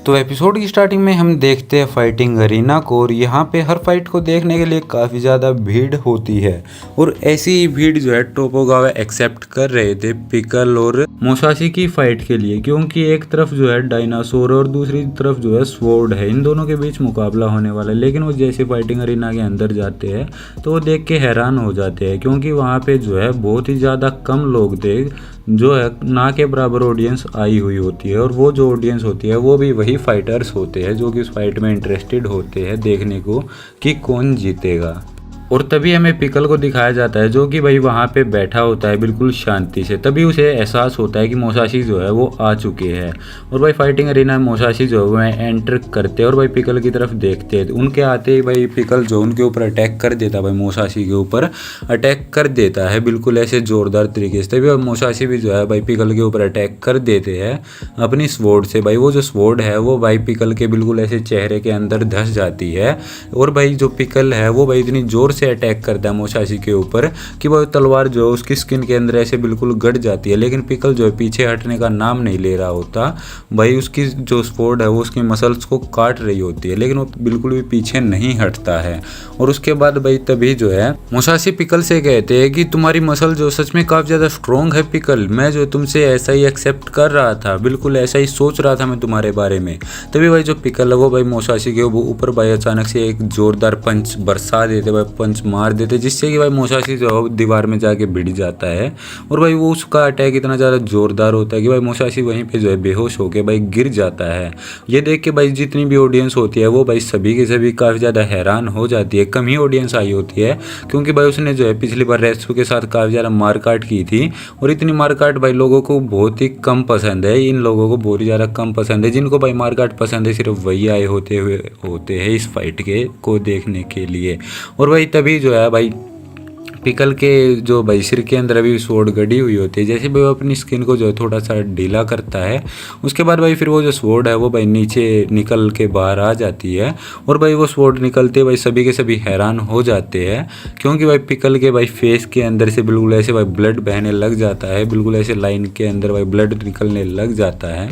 तो एपिसोड की स्टार्टिंग में हम देखते हैं फाइटिंग अरीना को और यहाँ पे हर फाइट को देखने के लिए काफ़ी ज़्यादा भीड़ होती है। और ऐसी ही भीड़ जो है टोपोगावा एक्सेप्ट कर रहे थे पिकल और मुसाशी की फाइट के लिए, क्योंकि एक तरफ जो है डायनासोर और दूसरी तरफ जो है स्वॉर्ड है। इन दोनों के बीच मुकाबला होने वाला है। लेकिन वो जैसे फाइटिंग अरीना के अंदर जाते हैं तो वो देख के हैरान हो जाते हैं, क्योंकि वहाँ पे जो है बहुत ही ज़्यादा कम लोग थे, जो है ना के बराबर ऑडियंस आई हुई होती है। और वो जो ऑडियंस होती है वो भी वही फाइटर्स होते हैं जो कि उस फाइट में इंटरेस्टेड होते हैं देखने को कि कौन जीतेगा। और तभी हमें पिकल को दिखाया जाता है जो कि भाई वहाँ पे बैठा होता है बिल्कुल शांति से। तभी उसे एहसास होता है कि मुसाशी जो है वो आ चुके हैं। और भाई फाइटिंग अरीना में मुसाशी जो है वो एंटर करते हैं और भाई पिकल की तरफ देखते हैं। उनके आते ही भाई पिकल जो उनके ऊपर अटैक कर देता है, भाई मुसाशी के ऊपर अटैक कर देता है बिल्कुल ऐसे ज़ोरदार तरीके से। तभी मुसाशी भी जो है भाई पिकल के ऊपर अटैक कर देते हैं अपनी स्वॉर्ड से। भाई वो जो स्वॉर्ड है वो भाई पिकल के बिल्कुल ऐसे चेहरे के अंदर धंस जाती है। और भाई जो पिकल है वो भाई इतनी ज़ोर से अटैक करता है मुसाशी के ऊपर कि वो तलवार जो है उसकी स्किन के अंदर ऐसे बिल्कुल गड़ जाती है। लेकिन पिकल जो है पीछे हटने का नाम नहीं ले रहा होता। भाई उसकी जो स्वॉर्ड है वो उसकी मसल्स को काट रही होती है, लेकिन वो बिल्कुल भी पीछे नहीं हटता है। और उसके बाद भाई तभी जो है मुसाशी पिकल से कहते हैं कि तुम्हारी मसल जो सच में काफ़ी ज़्यादा स्ट्रॉन्ग है पिकल, मैं जो तुमसे ऐसा ही एक्सेप्ट कर रहा था, बिल्कुल ऐसा ही सोच रहा था मैं तुम्हारे बारे में। तभी भाई जो पिकल है वो भाई मुसाशी के ऊपर भाई अचानक से एक जोरदार पंच बरसा देते, भाई पंच मार देते, जिससे कि भाई मुसाशी जो है दीवार में जाके भिड़ जाता है। और भाई वो उसका अटैक इतना ज़्यादा जोरदार होता है कि भाई मुसाशी वहीं पे जो है बेहोश होके भाई गिर जाता है। ये देख के भाई जितनी भी ऑडियंस होती है वो भाई सभी के सभी काफ़ी ज़्यादा हैरान हो जाती है। कम ही ऑडियंस आई होती है क्योंकि भाई उसने जो है पिछली बार रेस्टू के साथ काफ़ी ज़्यादा मारकाट की थी। और इतनी मारकाट भाई लोगों को बहुत ही कम पसंद है। इन लोगों को बहुत ही ज़्यादा कम पसंद है। जिनको भाई मारकाट पसंद है सिर्फ वही आए होते हैं इस फाइट के को देखने के लिए। और भाई तभी जो है भाई पिकल के जो भाई सिर के अंदर अभी स्वॉर्ड गड़ी हुई होती है, जैसे भाई वो अपनी स्किन को जो है थोड़ा सा ढीला करता है, उसके बाद भाई फिर वो जो स्वॉर्ड है वो भाई नीचे निकल के बाहर आ जाती है। और भाई वो स्वॉर्ड निकलते भाई सभी के सभी हैरान हो जाते हैं, क्योंकि भाई पिकल के भाई फेस के अंदर से बिल्कुल ऐसे भाई ब्लड बहने लग जाता है, बिल्कुल ऐसे लाइन के अंदर भाई ब्लड निकलने लग जाता है,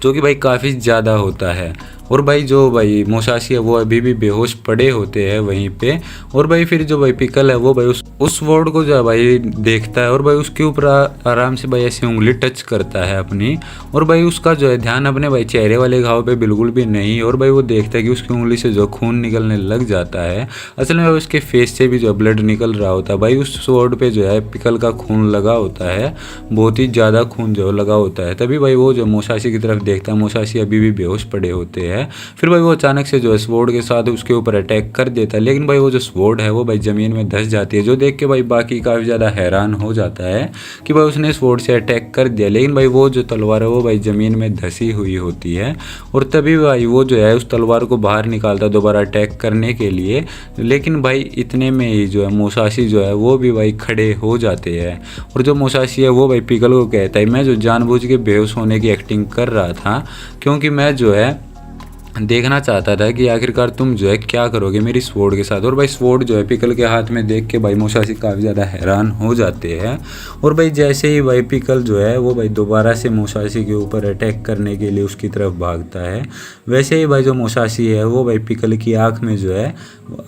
जो कि भाई काफ़ी ज़्यादा होता है। और भाई जो भाई मुसाशी है वो अभी भी बेहोश पड़े होते हैं वहीं पे। और भाई फिर जो भाई पिकल है वो भाई उस वर्ड को जो है भाई देखता है और भाई उसके ऊपर आराम से भाई ऐसी उंगली टच करता है अपनी। और भाई उसका जो है ध्यान अपने भाई चेहरे वाले घाव पे बिल्कुल भी नहीं। और भाई वो देखता है कि उसकी उंगली से जो खून निकलने लग जाता है। असल में उसके फेस से भी जो ब्लड निकल रहा होता है। भाई उस स्वॉर्ड पे जो है पिकल का खून लगा होता है, बहुत ही ज़्यादा खून जो लगा होता है। तभी भाई वो जो मुसाशी की तरफ देखता है, मुसाशी अभी भी बेहोश पड़े होते हैं। फिर भाई वो अचानक से जो है स्वॉर्ड के साथ उसके ऊपर अटैक कर देता है, लेकिन भाई वो जो स्वॉर्ड है वो भाई ज़मीन में धंस जाती है, जो देख के भाई बाकी काफ़ी ज़्यादा हैरान हो जाता है कि भाई उसने स्वॉर्ड से अटैक कर दिया, लेकिन भाई वो जो तलवार है वो भाई ज़मीन में धंसी हुई होती है। और तभी भाई वो जो है उस तलवार को बाहर निकालता है दोबारा अटैक करने के लिए, लेकिन भाई इतने में ही जो है मुसाशी जो है वो भी भाई खड़े हो जाते हैं। और जो मुसाशी है वो भाई पिकल को कहता है, मैं जो जानबूझ के बेहोश होने की एक्टिंग कर रहा था, क्योंकि मैं जो है देखना चाहता था कि आखिरकार तुम जो है क्या करोगे मेरी स्वॉर्ड के साथ। और भाई स्वॉर्ड जो है पिकल के हाथ में देख के भाई मुसाशी काफ़ी ज़्यादा हैरान हो जाते हैं। और भाई जैसे ही भाई पिकल जो है वो भाई दोबारा से मुसाशी के ऊपर अटैक करने के लिए उसकी तरफ भागता है, वैसे ही भाई जो मुसाशी है वो भाई पिकल की आँख में जो है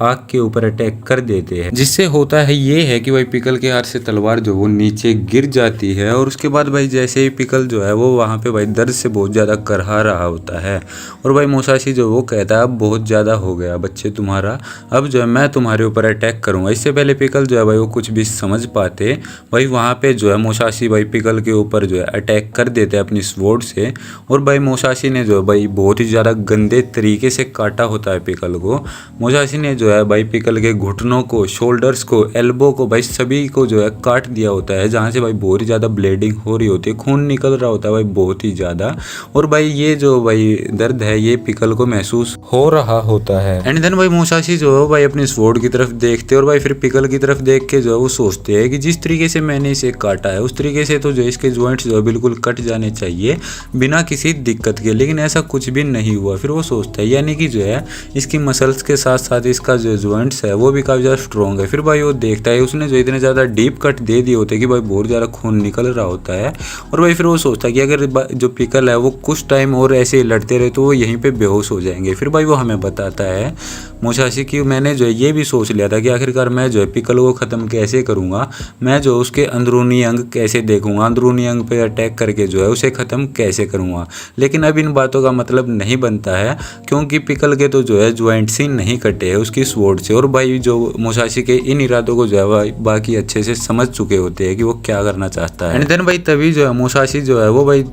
आँख के ऊपर अटैक कर देते हैं, जिससे होता है ये है कि भाई पिकल के हाथ से तलवार जो वो नीचे गिर जाती है। और उसके बाद भाई जैसे ही पिकल जो है वो वहाँ पे भाई दर्द से बहुत ज़्यादा करहा रहा होता है। और भाई मुसाशी जो वो कहता है अब बहुत ज़्यादा हो गया बच्चे तुम्हारा, अब जो है मैं तुम्हारे ऊपर अटैक करूँगा। इससे पहले पिकल जो है भाई वो कुछ भी समझ पाते, भाई वहाँ पे जो है मुसाशी भाई पिकल के ऊपर जो है अटैक कर देते हैं अपनी स्वॉर्ड से। और भाई मुसाशी ने जो है भाई बहुत ही ज़्यादा गंदे तरीके से काटा होता है पिकल को। मुसाशी ने जो है भाई पिकल के घुटनों को, शोल्डर्स को, एल्बो को, भाई सभी को जो है काट दिया होता है, जहाँ से भाई बहुत ही ज़्यादा ब्लीडिंग हो रही होती है, खून निकल रहा होता है भाई बहुत ही ज़्यादा। और भाई ये जो भाई दर्द है ये पिकल पिकल को महसूस हो रहा होता है। एंड देन भाई मोसाशी जो है भाई अपनी स्वॉर्ड की तरफ देखते हैं और भाई फिर पिकल की तरफ देख के जो है वो सोचते हैं कि जिस तरीके से मैंने इसे काटा है उस तरीके से तो जो इसके जॉइंट्स जो है बिल्कुल कट जाने चाहिए बिना किसी दिक्कत के, लेकिन ऐसा कुछ भी नहीं हुआ। फिर वो सोचता है यानी कि जो है इसकी मसल्स के साथ साथ इसका जो जॉइंट्स है वो भी काफ़ी ज़्यादा स्ट्रॉन्ग है। फिर भाई वो देखता है उसने जो इतने ज़्यादा डीप कट दे दिए होते कि भाई बहुत ज़्यादा खून निकल रहा होता है। और भाई फिर वो सोचता है कि अगर जो पिकल है वो कुछ टाइम और ऐसे ही लड़ते रहे तो वो यहीं पे बेहोश हो जाएंगे। फिर भाई वो हमें बताता है मोसाशी कि मैंने जो है ये भी सोच लिया था कि आखिरकार मैं जो है पिकल को ख़त्म कैसे करूँगा, मैं जो उसके अंदरूनी अंग कैसे देखूँगा, अंदरूनी अंग पे अटैक करके जो है उसे ख़त्म कैसे करूँगा। लेकिन अब इन बातों का मतलब नहीं बनता है क्योंकि पिकल के तो जो है ज्वाइंट्स ही नहीं कटे हैं उसकी स्वॉर्ड से। और भाई जो मोसाशी के इन इरादों को जो है बाकी अच्छे से समझ चुके होते हैं कि वो क्या करना चाहता है। एंड देन भाई तभी जो है मोसाशी जो है वो भाई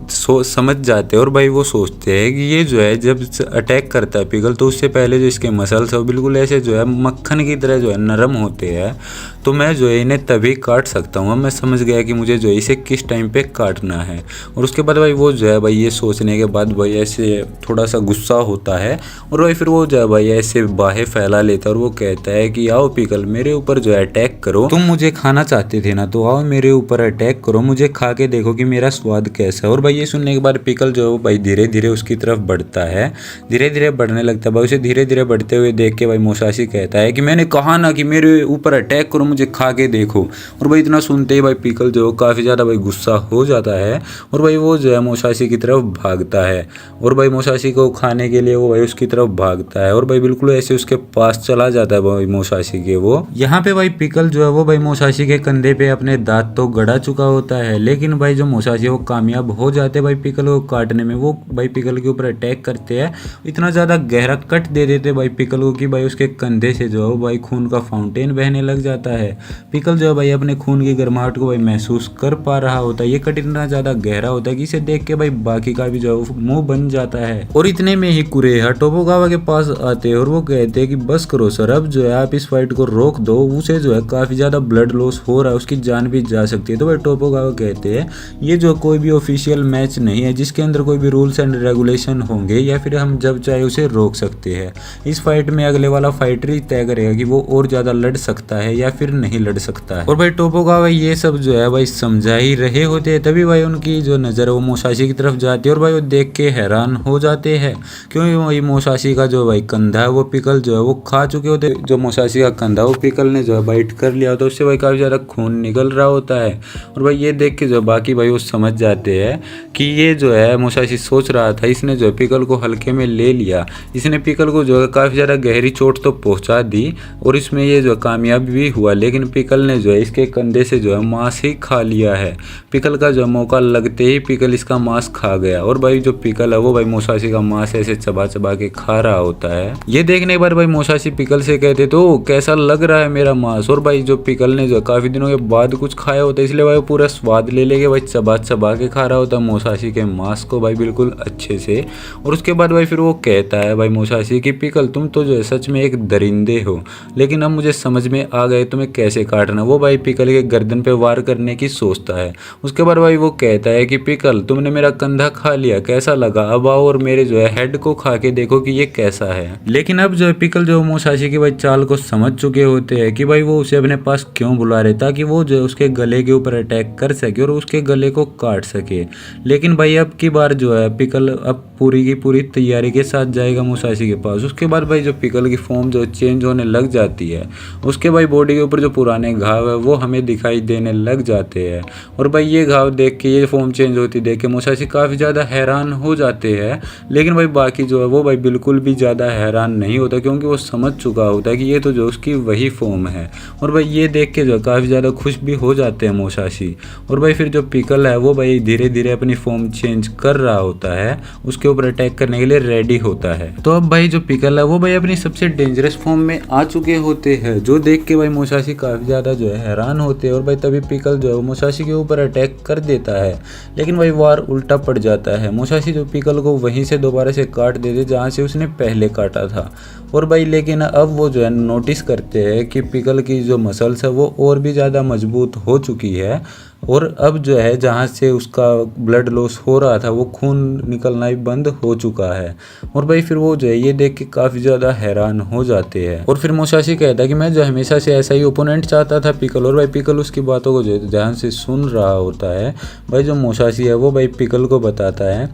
समझ जाते हैं और भाई वो सोचते हैं कि ये जो है जब अटैक करता है पिकल तो उससे पहले जो इसके मसल्स है बिल्कुल ऐसे जो है मक्खन की तरह जो है नरम होते हैं, तो मैं जो है इन्हें तभी काट सकता हूँ। मैं समझ गया कि मुझे जो है इसे किस टाइम पे काटना है। और उसके बाद भाई वो जो है भाई ये सोचने के बाद भाई ऐसे थोड़ा सा गुस्सा होता है और भाई फिर वो जो है भाई ऐसे बाहें फैला लेता है और वो कहता है कि आओ पिकल मेरे ऊपर जो है अटैक करो, तुम मुझे खाना चाहते थे ना, तो आओ मेरे ऊपर अटैक करो, मुझे खा के देखो कि मेरा स्वाद कैसा है। और भाई ये सुनने के बाद पिकल जो है वो भाई धीरे धीरे उसकी तरफ बढ़ता है, धीरे धीरे बढ़ने लगता है। भाई उसे धीरे धीरे बढ़ते हुए देख के भाई मोसाशी कहता है कि मैंने कहा ना कि मेरे ऊपर अटैक करो, मुझे खा के देखो। और भाई इतना सुनते ही भाई पिकल जो काफ़ी ज़्यादा भाई गुस्सा हो जाता है और भाई वो जो है मोसाशी की तरफ भागता है और भाई मोसाशी को खाने के लिए वो भाई उसकी तरफ भागता है और भाई बिल्कुल ऐसे उसके पास चला जाता है भाई मोसाशी के। वो यहाँ पे भाई पिकल जो है वो भाई मोसाशी के कंधे पे अपने दांत तो गड़ा चुका होता है, लेकिन भाई जो मोसाशी वो कामयाब हो जाते हैं भाई पिकल को काटने में। वो भाई पिकल के ऊपर अटैक करते हैं, इतना ज़्यादा गहरा कट दे देते भाई पिकल को कि भाई उसके कंधे से जो है भाई खून का फाउंटेन बहने लग जाता है। पिकल जो है भाई अपने खून की गर्माहट को भाई महसूस कर पा रहा होता है। ये कट इतना ज़्यादा गहरा होता है कि इसे देख के भाई बाकी का भी जो है मुंह बन जाता है। और इतने में ही कुरेहा टोपोगावा के पास आते हैं और वो कहते हैं कि बस करो सर, अब जो है आप इस फाइट को रोक दो, उसे जो है काफ़ी ज़्यादा ब्लड लॉस हो रहा है, उसकी जान भी जा सकती है। तो भाई टोपोगावा कहते हैं ये जो कोई भी ऑफिशियल मैच नहीं है जिसके अंदर कोई भी रूल्स एंड रेगुलेशन होंगे या फिर हम जब चाहे उसे रोक सकते हैं। इस फाइट में अगले वाला फाइटर ही तय करेगा कि वो और ज़्यादा लड़ सकता है या फिर नहीं लड़ सकता है। और भाई टोपोगावा ये सब जो है भाई समझा ही रहे होते हैं, तभी भाई उनकी जो नज़र है वो मोसाशी की तरफ जाती है और भाई वो देख के हैरान हो जाते हैं क्योंकि वही मोसाशी का जो भाई कंधा है वो पिकल जो है वो खा चुके होते। जो मोसाशी का कंधा वो पिकल ने जो है बाइट कर लिया होता है, उससे भाई काफ़ी ज़्यादा खून निकल रहा होता है। और भाई ये देख के जो बाकी भाई वो समझ जाते हैं कि ये जो है मोसाशी सोच रहा था, इसने जो है पिकल को हल्के में ले लिया, इसने पिकल को जो है काफ़ी ज़्यादा गहरी चोट तो पहुंचा दी और इसमें ये जो कामयाब भी हुआ, लेकिन पिकल ने जो है इसके कंधे से जो है मांस ही खा लिया है। पिकल का जो मौका लगते ही पिकल इसका मांस खा गया और भाई जो पिकल है वो भाई मोसाशी का मांस ऐसे चबा चबा के खा रहा होता है। ये देखने के बाद भाई मोसाशी पिकल से कहते तो कैसा लग रहा है मेरा मांस। और भाई जो पिकल ने जो काफ़ी दिनों के बाद कुछ खाया होता है इसलिए भाई पूरा स्वाद ले लेके भाई चबा चबा के खा रहा होता है मोसाशी के मांस को भाई बिल्कुल अच्छे से। और उसके बाद भाई फिर वो कहता है भाई मोसाशी कि पिकल तुम तो जो है सच में एक दरिंदे हो, लेकिन अब मुझे समझ में आ गए तुम्हें कैसे काटना। वो भाई पिकल के गर्दन पे वार करने की सोचता है। उसके बाद भाई वो कहता है कि पिकल तुमने मेरा कंधा खा लिया, कैसा लगा, अब आओ और मेरे जो है हेड को खा के देखो कि ये कैसा है। लेकिन अब जो है पिकल जो मोसाशी की भाई चाल को समझ चुके होते हैं कि भाई वो उसे अपने पास क्यों बुला रहे, ताकि वो जो है उसके गले के ऊपर अटैक कर सके और उसके गले को काट सके। लेकिन भाई अब की बार जो है पिकल अब पूरी की पूरी तैयारी के साथ जाएगा मोसाशी के पास। उसके बाद भाई जो पिकल की फॉर्म जो चेंज होने लग जाती है, उसके भाई बॉडी के ऊपर जो पुराने घाव है वो हमें दिखाई देने लग जाते हैं। और भाई ये घाव देख के, ये फॉर्म चेंज होती देख के मोसाशी काफ़ी ज़्यादा हैरान हो जाते हैं। लेकिन भाई बाकी जो है वो भाई बिल्कुल भी ज़्यादा हैरान नहीं होता क्योंकि वो समझ चुका होता है कि ये तो जो उसकी वही फॉर्म है। और भाई ये देख के जो काफ़ी ज़्यादा खुश भी हो जाते हैं मोसाशी। और भाई फिर जो पिकल है वो भाई धीरे धीरे अपनी फॉर्म चेंज कर रहा होता है, उसके ऊपर अटैक करने के लिए रेडी होता है। तो अब भाई जो पिकल है वो भाई अपनी सबसे डेंजरस फॉर्म में आ चुके होते हैं, जो देख के भाई मोसाशी काफ़ी ज़्यादा जो है हैरान होते हैं। और भाई तभी पिकल जो है मोसाशी के ऊपर अटैक कर देता है, लेकिन भाई वार उल्टा पड़ जाता है। मोसाशी जो पिकल को वहीं से दोबारा से काट देते जहाँ से उसने पहले काटा था। और भाई लेकिन अब वो जो है नोटिस करते हैं कि पिकल की जो मसल्स है वो और भी ज़्यादा मजबूत हो चुकी है और अब जो है जहाँ से उसका ब्लड लॉस हो रहा था वो खून निकलना ही बंद हो चुका है। और भाई फिर वो जो है ये देख के काफ़ी ज़्यादा हैरान हो जाते हैं। और फिर मुसाशी कहता है कि मैं जो हमेशा से ऐसा ही ओपोनेंट चाहता था पिकल। और भाई पिकल उसकी बातों को जो ध्यान से सुन रहा होता है। भाई जो मुसाशी है वो भाई पिकल को बताता है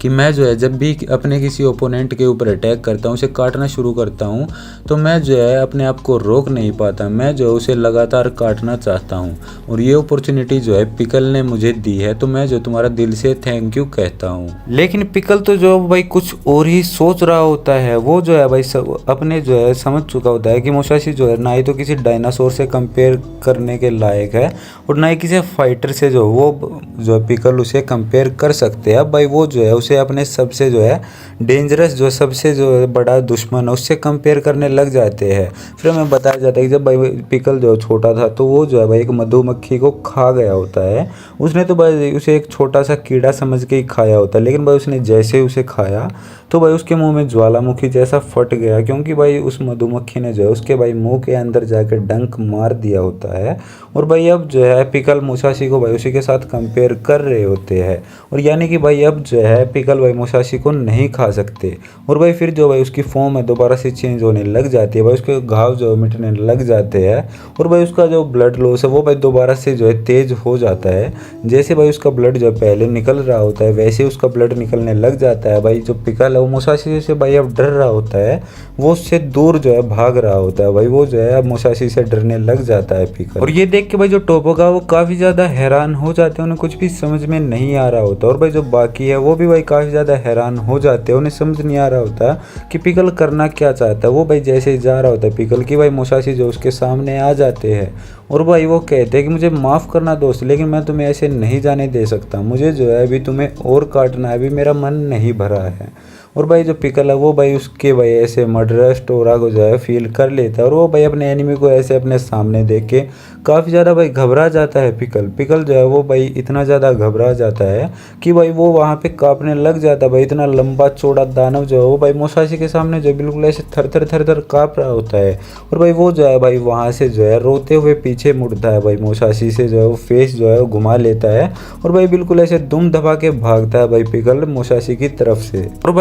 कि मैं जो है जब भी अपने किसी ओपोनेंट के ऊपर अटैक करता हूँ, उसे काटना शुरू करता हूँ, तो मैं जो है अपने आप को रोक नहीं पाता, मैं जो है उसे लगातार काटना चाहता हूँ। और ये अपॉर्चुनिटी जो है पिकल ने मुझे दी है, तो मैं जो तुम्हारा दिल से थैंक यू कहता हूँ। लेकिन पिकल तो जो भाई कुछ और ही सोच रहा होता है। वो जो है भाई अपने जो है समझ चुका होता है कि मुसाशी जो है ना ही तो किसी डायनासोर से कंपेयर करने के लायक है और ना ही किसी फाइटर से जो वो जो पिकल उसे कंपेयर कर सकते हैं। अब भाई वो जो है उसे अपने सबसे जो है डेंजरस जो सबसे जो बड़ा दुश्मन है उससे कंपेयर करने लग जाते हैं। फिर हमें बताया जाता है कि जब भाई पिकल जो छोटा था तो वो जो है भाई एक मधुमक्खी को खा गया होता है। उसने तो भाई उसे एक छोटा सा कीड़ा समझ के ही खाया होता है, लेकिन भाई उसने जैसे ही उसे खाया तो भाई उसके मुंह में ज्वालामुखी जैसा फट गया, क्योंकि भाई उस मधुमक्खी ने जो है उसके भाई मुंह के अंदर जाकर डंक मार दिया होता है। और भाई अब जो है पिकल मुसाशी को भाई उसी के साथ कंपेयर कर रहे होते हैं। और यानी कि भाई अब जो है पिकल भाई मुसाशी को नहीं खा सकते। और भाई फिर जो भाई उसकी फॉर्म है दोबारा से चेंज होने लग जाती है, भाई उसके घाव जो है मिटने लग जाते हैं। और भाई उसका जो ब्लड लॉस है वो भाई दोबारा से जो है तेज हो जाता है। जैसे भाई उसका ब्लड जो है पहले निकल रहा होता है वैसे उसका ब्लड निकलने लग जाता है। भाई जो पिकल है वो मुसाशी से भाई अब डर रहा होता है, वो उससे दूर जो है भाग रहा होता है। भाई वो जो है अब मुसाशी से डरने लग जाता है पिकल। और ये देख के भाई जो टोपोगा वो काफ़ी ज़्यादा हैरान हो जाते हैं, उन्हें कुछ भी समझ में नहीं आ रहा होता। और भाई जो बाकी है वो भी भाई काफ़ी ज़्यादा हैरान हो जाते हैं, उन्हें समझ नहीं आ रहा होता कि पिकल करना क्या चाहता है। वो भाई जैसे ही जा रहा होता है पिकल की भाई मुसाशी जो उसके सामने आ जाते हैं और भाई वो कहते हैं कि मुझे माफ़ करना दोस्त, लेकिन मैं तुम्हें ऐसे नहीं जाने दे सकता, मुझे जो है अभी तुम्हें और काटना है, अभी मेरा मन नहीं भरा है। और भाई जो पिकल है वो भाई उसके भाई ऐसे मर्डरस टोरा को जो है फील कर लेता है और वो भाई अपने एनिमी को ऐसे अपने सामने देख के काफ़ी ज़्यादा भाई घबरा जाता है। पिकल जो है वो भाई इतना ज़्यादा घबरा जाता है कि भाई वो वहाँ पे कांपने लग जाता है। भाई इतना लंबा चौड़ा दानव जो है वो भाई मुसाशी के सामने जो बिल्कुल ऐसे थर थर काँप रहा होता है। और भाई वो जो है भाई वहाँ से जो है रोते हुए पीछे मुड़ता है, भाई मुसाशी से जो है वो फेस जो है वो घुमा लेता है और भाई बिल्कुल ऐसे दुम दबा के भागता है भाई पिकल मुसाशी की तरफ से। और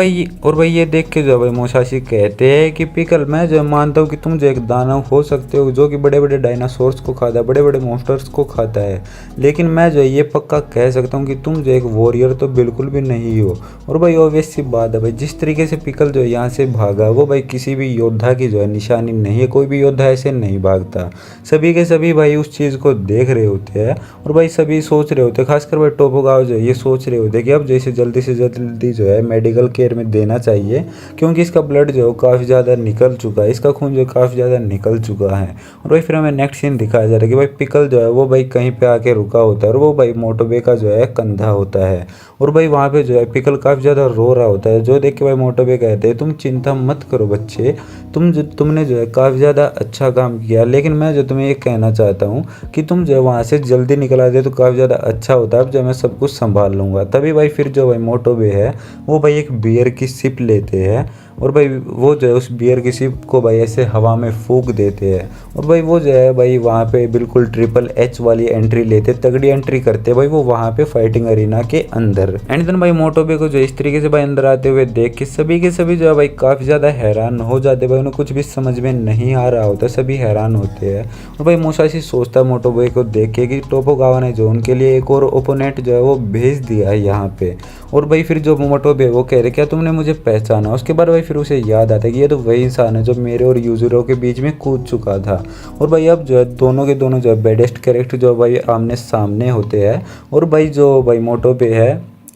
भाई ये देख के जो भाई मुसाशी कहते हैं कि पिकल मैं जो मानता हूँ कि तुम जो एक दानव हो सकते हो जो कि बड़े बड़े डायनासोर्स को खाता है, बड़े बड़े मॉन्स्टर्स को खाता है, लेकिन मैं जो ये पक्का कह सकता हूँ कि तुम जो एक वॉरियर तो बिल्कुल भी नहीं हो। और भाई ऑब्वियस सी बात है भाई जिस तरीके से पिकल जो यहाँ से भागा वो भाई किसी भी योद्धा की जो है निशानी नहीं है, कोई भी योद्धा ऐसे नहीं भागता। सभी के सभी भाई उस चीज़ को देख रहे होते हैं और भाई सभी सोच रहे होते हैं, खासकर भाई टोपोगावा जो है ये सोच रहे होते हैं कि अब जैसे जल्दी से जल्दी जो है मेडिकल केयर में देना चाहिए, क्योंकि इसका ब्लड जो है काफ़ी ज़्यादा निकल चुका है, इसका खून जो काफ़ी ज़्यादा निकल चुका है। और भाई फिर हमें नेक्स्ट सीन दिखाया जा रहा है कि भाई पिकल जो है वो भाई कहीं पे आके रुका होता है और वो भाई मोटोबे का जो है कंधा होता है। और भाई वहाँ पे जो है पिकल काफ़ी ज़्यादा रो रहा होता है, जो देख के भाई मोटोबे कहते हैं तुम चिंता मत करो बच्चे, तुमने जो है काफ़ी ज़्यादा अच्छा काम किया, लेकिन मैं जो तुम्हें ये कहना चाहता हूँ कि तुम जो है वहाँ से जल्दी निकल आते तो काफ़ी ज़्यादा अच्छा होता है, अब जो मैं सब कुछ संभाल लूँगा। तभी भाई फिर जो भाई मोटोबे है वो भाई एक बियर की सिप लेते हैं और भाई वो जो है उस बियर की सिप को भाई ऐसे हवा में फूंक देते हैं और भाई वो जो है भाई वहाँ पे बिल्कुल ट्रिपल एच वाली एंट्री लेते, तगड़ी एंट्री करते भाई वो वहाँ पे फाइटिंग अरीना के अंदर। एंड देन भाई मोटोबे को जो इस तरीके से भाई अंदर आते हुए देख के सभी के सभी जो है भाई काफ़ी ज़्यादा हैरान हो जाते भाई, उन्हें कुछ भी समझ में नहीं आ रहा होता, सभी हैरान होते हैं। और भाई मुसाशी सोचता मोटोबे को देख के कि टोपोगावा ने जो उनके लिए एक और ओपोनेंट जो है वो भेज दिया है यहाँ पे। और भाई फिर जो मोटोबे वो कह रहे क्या तुमने मुझे पहचाना, उसके बाद भाई फिर उसे याद आता है कि ये तो वही इंसान है जो मेरे और यूजुरो के बीच में कूद चुका था। और भाई अब जो है दोनों के दोनों जो है बेडेस्ट कैरेक्टर जो भाई आमने सामने होते हैं और भाई जो भाई मोटोबे है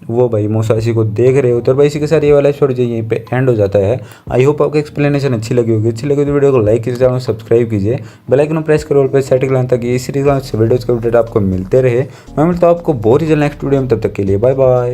वो भाई मुसाशी को देख रहे होते हैं। और भाई इसी के साथ ये वाला एपिसोड जो यहीं पे एंड हो जाता है। आई होप आपको एक्सप्लेनेशन अच्छी लगी होगी, अच्छी लगी तो वीडियो को लाइक कीजिए, चैनल को सब्सक्राइब कीजिए, बेल आइकन प्रेस करो और पे सेटिंग लाइन ताकि इस सीरीज वीडियोज़ के अपडेट आपको मिलते रहे। मैं मिलता हूँ आपको बहुत ही जल्द नेक्स्ट वीडियो में, तब तक के लिए बाय बाय।